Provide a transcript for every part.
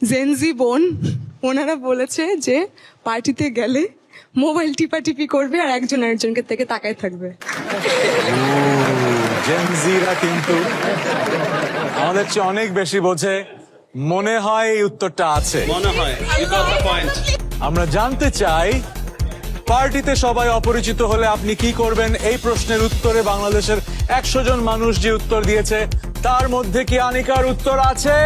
Gen Z বোন ওনারা বলেছে যে পার্টিতে গেলে মোবাইল টিপাটিপি করবে আর একজন আরেকজনকে থেকে তাকায় থাকবে। জেনজিরা কিন্তু আমাদের চেয়ে অনেক বেশি বোঝে। মনে হয় এই উত্তরটা আছে। মনে হয় you got the point. আমরা জানতে চাই পার্টিতে সবাই অপরিচিত হলে আপনি কি করবেন। এই প্রশ্নের উত্তরে বাংলাদেশের 100 জন মানুষ যে উত্তর দিয়েছে তার মধ্যে কি আনিকার উত্তর আছে?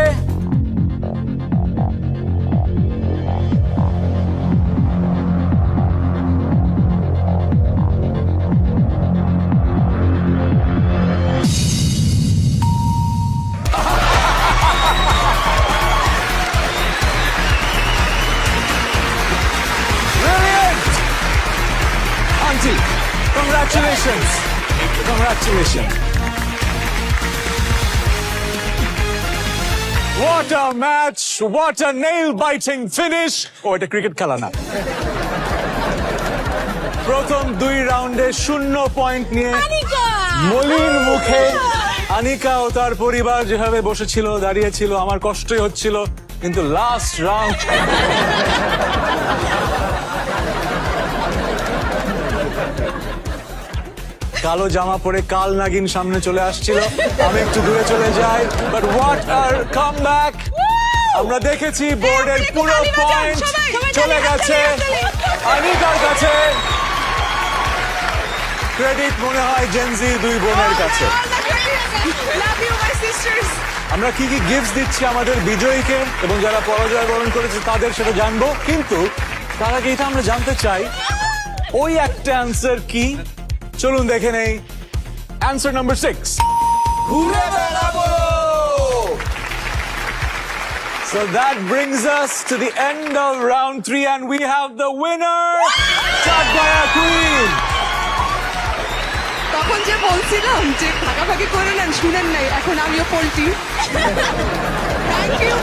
Brilliant! Auntie, congratulations. Congratulations. What a match! What a nail-biting finish! Oh, এটা ক্রিকেট খেলা না। প্রথম 2 রাউন্ডে 0 পয়েন্ট নিয়ে মলিন মুখে আনিকা ও তার পরিবার যেভাবে বসেছিল দাঁড়িয়েছিল আমার কষ্টই হচ্ছিল, কিন্তু লাস্ট রাউন্ড কালো জামা পরে কাল নাগিন সামনে চলে আসছিল। আমি একটু দূরে চলে যাই, বাট হোয়াট আর কামব্যাক! আমরা দেখেছি বোর্ডের পুরো পয়েন্ট চলে গেছে আনিকার কাছে। ক্রেডিট মনে হয় জেনজি 2 বোনের কাছে। আমরা কি কি গিফটস দিচ্ছি আমাদের বিজয়ীকে এবং যারা পরাজয় বরণ করেছে তাদের সেটা জানবো, কিন্তু তার আগে এটা আমরা জানতে চাই ওই একটা অ্যান্সার কি। চলুন দেখে নেই অ্যান্সার নাম্বার 6। ঘুরে বেড়াবো। So that brings us to the end of round 3 and we have the winner, Chakbaya Queen. তখন যে বলছিলাম যে ভাগাভাগি করে নেন, শুনেন নাই, এখন আমিও পল্টি। থ্যাংক ইউ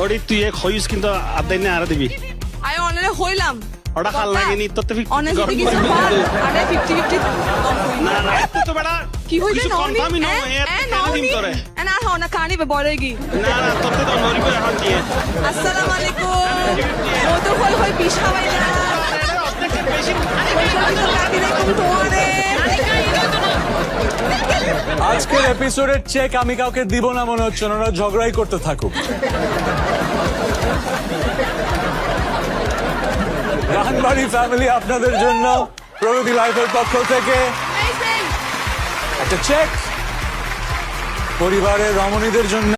ওডি তুই এক হইস কিন্তু আদাই না আর দিবি আই অনারে হইলাম ওটা খাল লাগেনি তোতে অনেক যদি কিছু পার আরে 50-50 না না এত তো বড় কি হইছে কিছু ননি কনফার্মই নয় এর দিন করে না হনা কানি বে বড়েগি না না তোতে তো নরি করে হাত দিয়ে আসসালামু আলাইকুম ও তো হই বিশাবাই না বেশি আজকের এপিসোডের চেক আমি কাউকে দিব না মনে হচ্ছে, ওনারা ঝগড়াই করতে থাকুক। রাহানবাড়ি ফ্যামিলি আপনাদের জন্য প্রগতি লাইফের পক্ষ থেকে একটা চেক, পরিবারের রমণীদের জন্য।